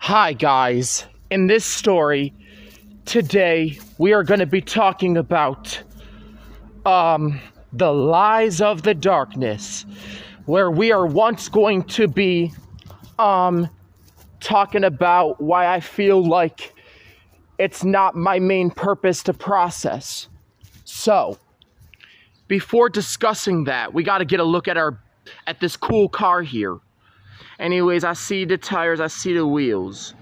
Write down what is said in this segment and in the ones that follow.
Hi guys, in this story, today we are going to be talking about the lies of the darkness, where we are once going to be talking about why I feel like it's not my main purpose to process. So, before discussing that, we got to get a look at this cool car here. Anyways, I see the tires, I see the wheels.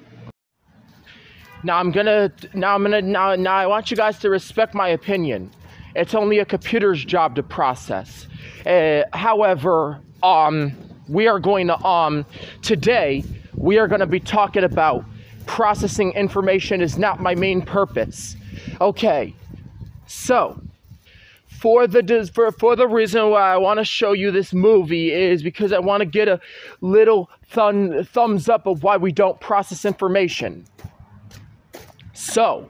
Now I want you guys to respect my opinion. It's only a computer's job to process. However, we are going to today we are going to be talking about processing information is not my main purpose. Okay. So, for the reason why I want to show you this movie is because I want to get a little thumbs up of why we don't process information. So,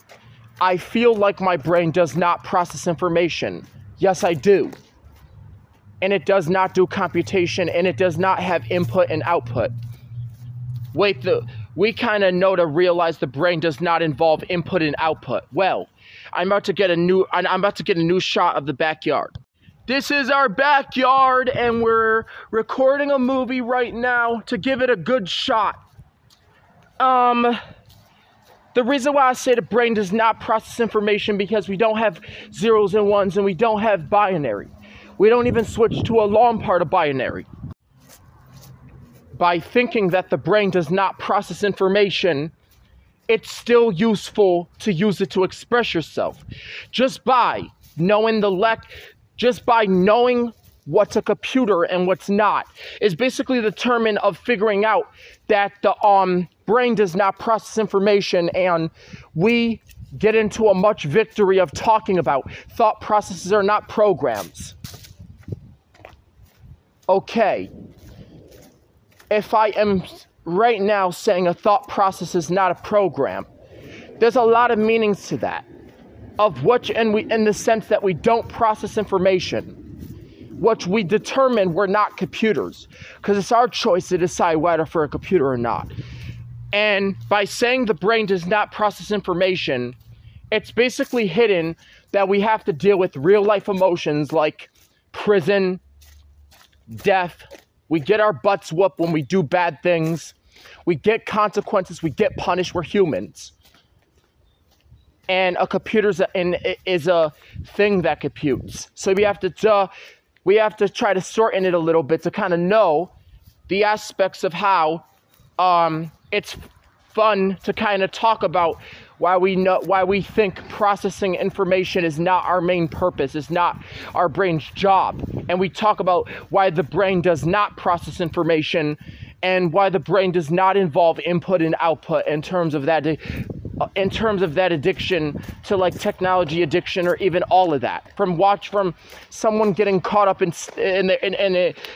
I feel like my brain does not process information. Yes, I do. And it does not do computation, and it does not have input and output. Wait, we kind of know to realize the brain does not involve input and output. Well, I'm about to get a new shot of the backyard. This is our backyard, and we're recording a movie right now to give it a good shot. The reason why I say the brain does not process information because we don't have zeros and ones, and we don't have binary. We don't even switch to a long part of binary. By thinking that the brain does not process information, it's still useful to use it to express yourself. Just by knowing what's a computer and what's not is basically the term of figuring out that the brain does not process information, and we get into a much victory of talking about thought processes are not programs. Okay. If I am right now saying a thought process is not a program, there's a lot of meanings to that, in the sense that we don't process information, which we determine we're not computers, because it's our choice to decide whether for a computer or not. And by saying the brain does not process information, it's basically hidden that we have to deal with real life emotions like prison, death. We get our butts whooped when we do bad things. We get consequences. We get punished. We're humans. And a computer is a thing that computes. So we have to try to sort in it a little bit to kind of know the aspects of how it's fun to kind of talk about why we think processing information is not our main purpose, is not our brain's job. And we talk about why the brain does not process information and why the brain does not involve input and output in terms of that addiction to like technology addiction or even all of that. From someone getting caught up in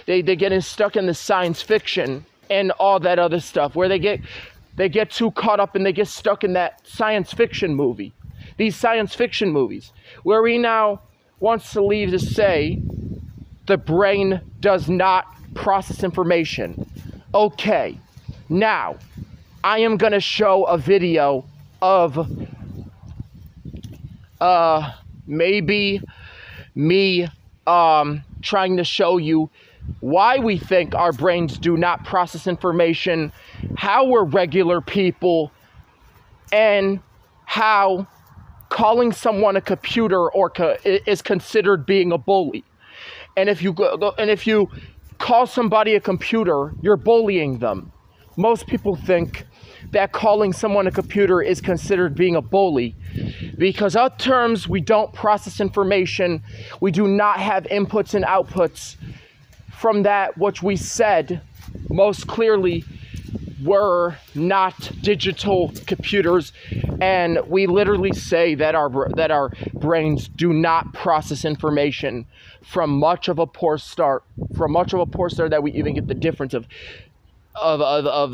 they getting stuck in the science fiction and all that other stuff where they get too caught up and they get stuck in that science fiction movie. These science fiction movies, where we now wants to leave to say the brain does not process information. Okay, now I am going to show a video of maybe me trying to show you why we think our brains do not process information, how we're regular people, and how calling someone a computer is considered being a bully. And if you call somebody a computer, you're bullying them. Most people think that calling someone a computer is considered being a bully because of terms we don't process information, we do not have inputs and outputs from that which we said most clearly were not digital computers, and we literally say that our brains do not process information from much of a poor start that we even get the difference of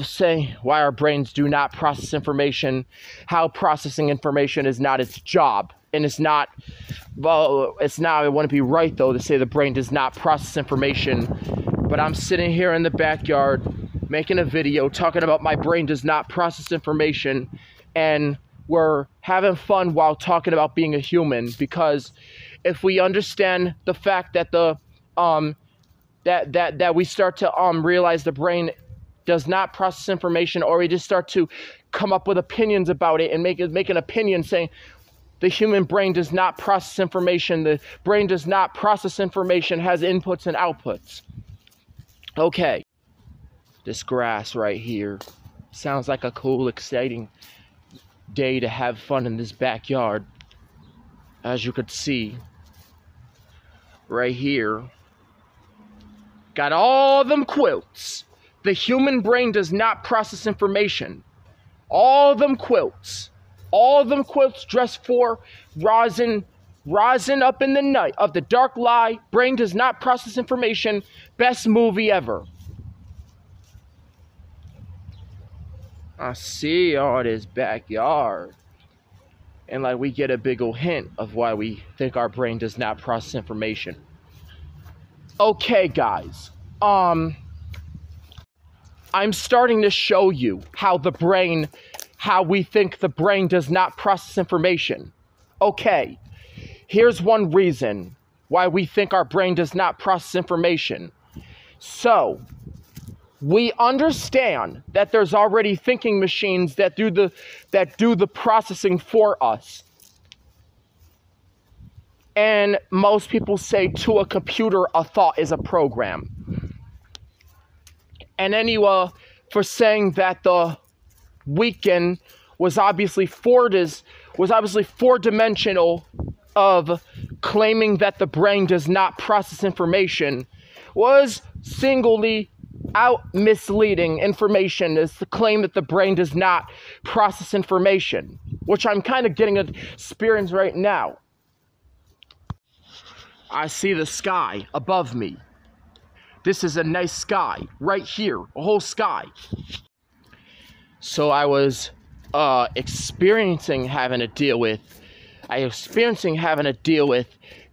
saying why our brains do not process information, how processing information is not its job. And it wouldn't be right though to say the brain does not process information, but I'm sitting here in the backyard making a video talking about my brain does not process information, and we're having fun while talking about being a human. Because if we understand the fact that that we start to realize the brain does not process information, or we just start to come up with opinions about it and make an opinion saying the human brain does not process information, the brain does not process information, has inputs and outputs. Okay, this grass right here sounds like a cool, exciting day to have fun in this backyard. As you could see right here, got all them quilts. The human brain does not process information. All them quilts dressed for rosin up in the night of the dark lie. Brain does not process information. Best movie ever. I see all this backyard. And like we get a big ol' hint of why we think our brain does not process information. Okay, guys. I'm starting to show you how we think the brain does not process information. Okay, here's one reason why we think our brain does not process information. So, we understand that there's already thinking machines that do the processing for us. And most people say to a computer, a thought is a program. And anyway, for saying that the weekend was obviously four-dimensional of claiming that the brain does not process information was singly out misleading information, is the claim that the brain does not process information, which I'm kind of getting an experience right now. I see the sky above me. This is a nice sky right here, a whole sky. So I was experiencing having to deal with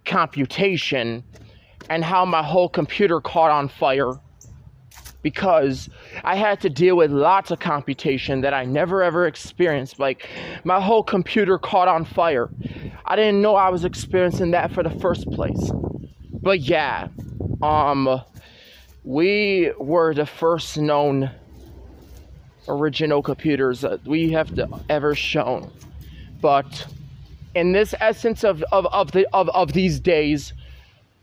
computation and how my whole computer caught on fire, because I had to deal with lots of computation that I never ever experienced. Like, my whole computer caught on fire. I didn't know I was experiencing that for the first place. But yeah, we were the first known original computers that we have ever shown. But in this essence of these days,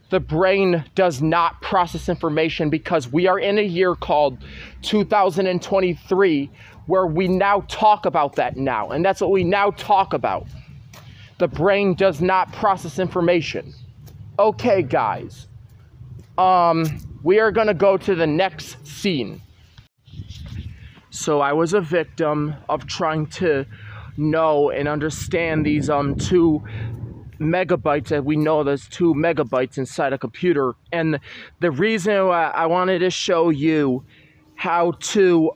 the brain does not process information, because we are in a year called 2023 where we now talk about that now. And that's what we now talk about. The brain does not process information. Okay, guys. We are going to go to the next scene. So I was a victim of trying to know and understand these 2 megabytes, that we know there's 2 megabytes inside a computer. And the reason why I wanted to show you how to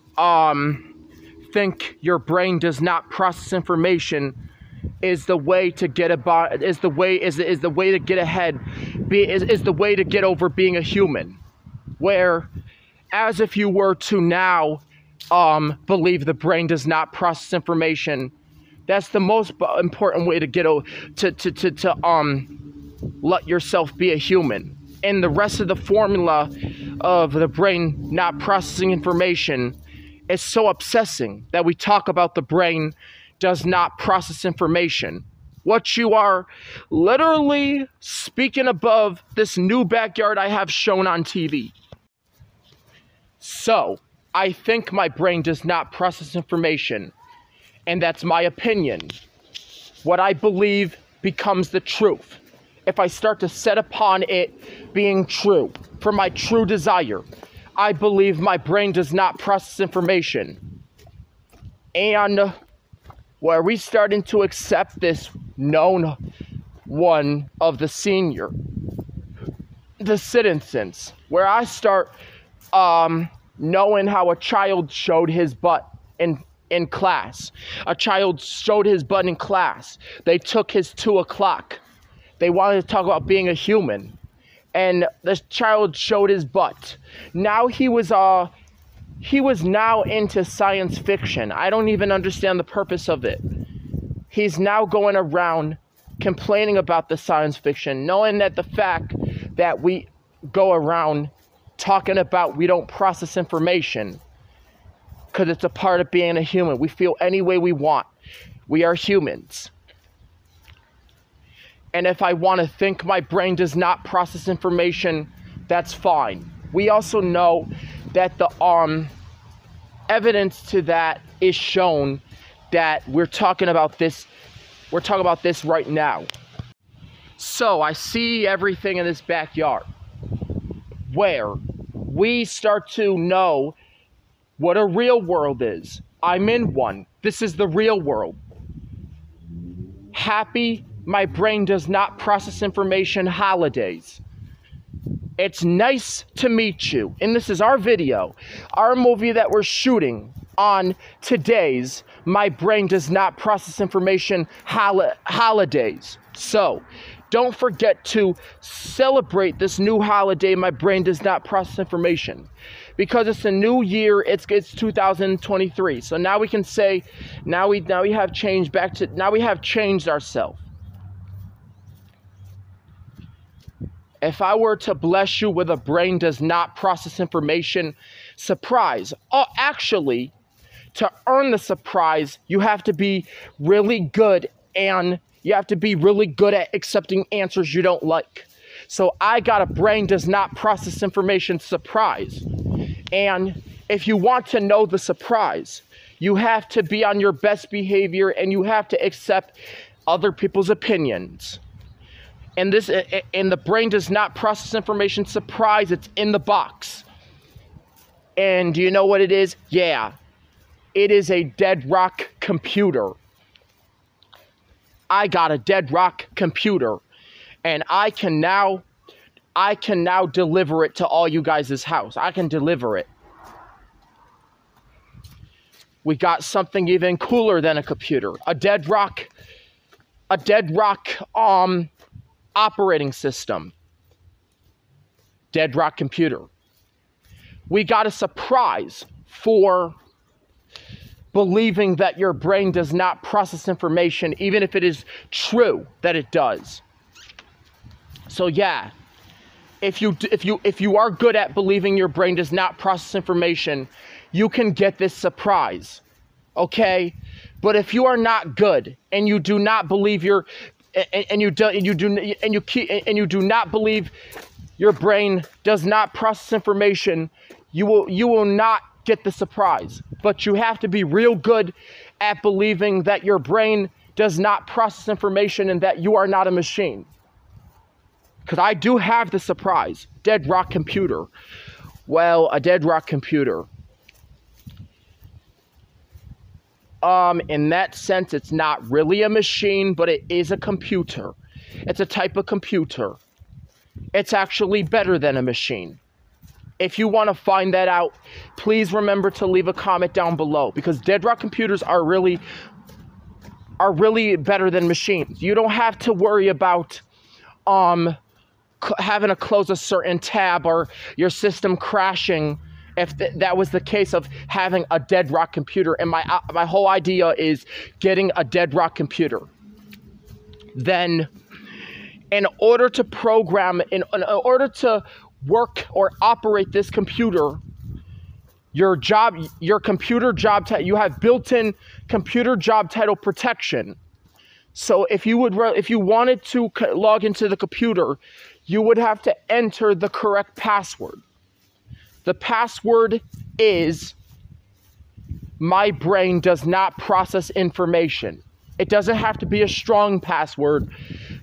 think your brain does not process information is the way to get the way to get over being a human. Where, as if you were to now believe the brain does not process information, that's the most important way to get let yourself be a human. And the rest of the formula of the brain not processing information is so obsessing that we talk about the brain does not process information. What you are literally speaking above this new backyard I have shown on TV. So, I think my brain does not process information, and that's my opinion. What I believe becomes the truth. If I start to set upon it being true, for my true desire, I believe my brain does not process information. And where we starting to accept this known one of the senior, the citizens, where I start knowing how a child showed his butt in class. A child showed his butt in class. They took his 2 o'clock. They wanted to talk about being a human. And the child showed his butt. Now he was He was now into science fiction. I don't even understand the purpose of it. He's now going around complaining about the science fiction, knowing that the fact that we go around talking about we don't process information because it's a part of being a human. We feel any way we want. We are humans. And if I want to think my brain does not process information, that's fine. We also know that the evidence to that is shown that we're talking about this right now. So I see everything in this backyard where we start to know what a real world is. I'm in one. This is the real world. Happy, my brain does not process information holidays. It's nice to meet you. And this is our video, our movie that we're shooting on today's My Brain Does Not Process Information holidays. So, don't forget to celebrate this new holiday, My Brain Does Not Process Information. Because it's a new year, it's 2023. So now we can say, now we have changed ourselves. If I were to bless you with a brain does not process information surprise, oh, actually, to earn the surprise, you have to be really good and you have to be really good at accepting answers you don't like. So I got a brain does not process information surprise. And if you want to know the surprise, you have to be on your best behavior and you have to accept other people's opinions. And the brain does not process information surprise, it's in the box. And do you know what it is? Yeah. It is a dead rock computer. I got a dead rock computer. And I can now deliver it to all you guys' house. I can deliver it. We got something even cooler than a computer. A dead rock operating system. Dead rock computer. We got a surprise for believing that your brain does not process information, even if it is true that it does. So yeah, if you are good at believing your brain does not process information, you can get this surprise. Okay? But if you are not good and you do not believe you do not believe your brain does not process information, you will not get the surprise. But you have to be real good at believing that your brain does not process information and that you are not a machine. Because I do have the surprise. Dead rock computer. Well, a dead rock computer. In that sense, it's not really a machine, but it is a computer. It's a type of computer. It's actually better than a machine. If you want to find that out, please remember to leave a comment down below, because dead rock computers are really better than machines. You don't have to worry about having to close a certain tab or your system crashing if that was the case of having a dead rock computer. And my whole idea is getting a dead rock computer. Then, in order to program, in order to work or operate this computer, your computer job title, you have built-in computer job title protection. So if you wanted to log into the computer, you would have to enter the correct password. The password is, my brain does not process information. It doesn't have to be a strong password,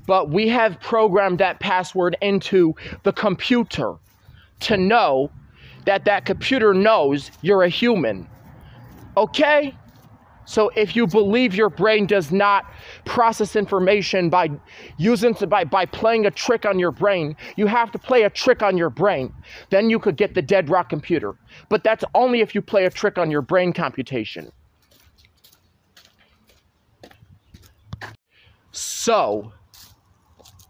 but we have programmed that password into the computer to know that that computer knows you're a human. Okay? So if you believe your brain does not process information by playing a trick on your brain, you have to play a trick on your brain. Then you could get the dead rock computer. But that's only if you play a trick on your brain computation. So,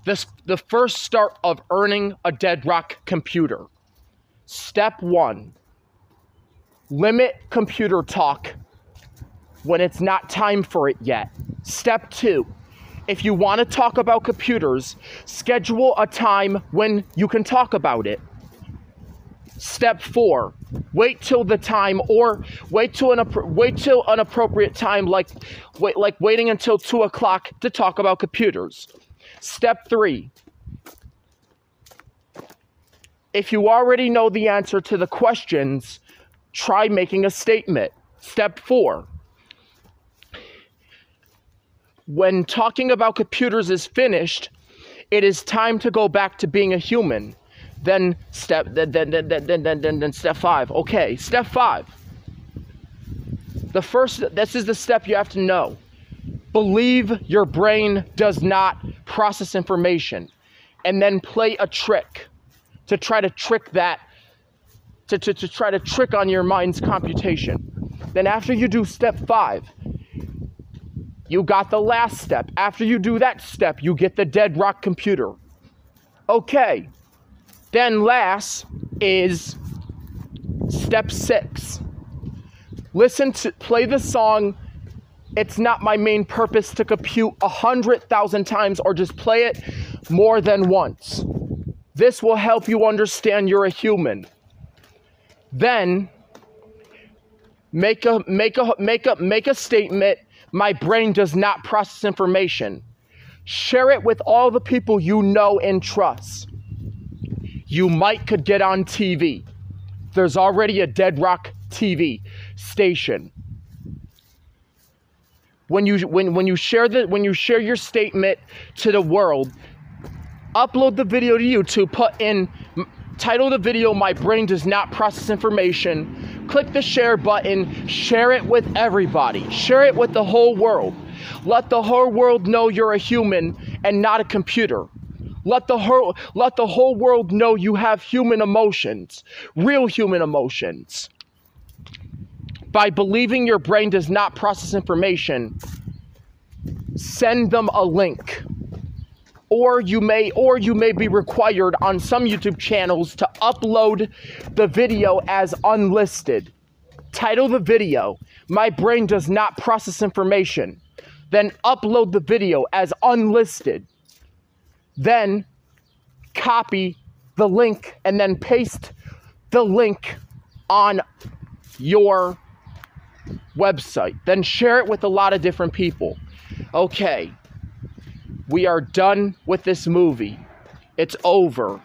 the first start of earning a dead rock computer. Step 1. limit computer talk when it's not time for it yet. Step 2, if you want to talk about computers, schedule a time when you can talk about it. Step 4, wait till the time, or wait till an appropriate time, like waiting until 2 o'clock to talk about computers. Step 3, if you already know the answer to the questions, try making a statement. Step 4, when talking about computers is finished, it is time to go back to being a human. Then step 5. Okay, step 5. This is the step you have to know. Believe your brain does not process information, and then play a trick to try to trick that, to try to trick on your mind's computation. Then after you do step 5, you got the last step. After you do that step, you get the dead rock computer. Okay. Then last is step 6. Play the song, It's Not My Main Purpose to Compute 100,000 times, or just play it more than once. This will help you understand you're a human. Then make a statement, my brain does not process information. Share it with all the people you know and trust. You could get on TV. There's already a Dead Rock TV station. When you share your statement to the world, upload the video to YouTube, title the video, My Brain Does Not Process Information. Click the share button, share it with everybody. Share it with the whole world. Let the whole world know you're a human and not a computer. Let the whole world know you have human emotions, real human emotions. By believing your brain does not process information, send them a link. Or you may be required on some YouTube channels to upload the video as unlisted. Title the video, My Brain Does Not Process Information. Then upload the video as unlisted. Then copy the link and then paste the link on your website. Then share it with a lot of different people. Okay, we are done with this movie. It's over.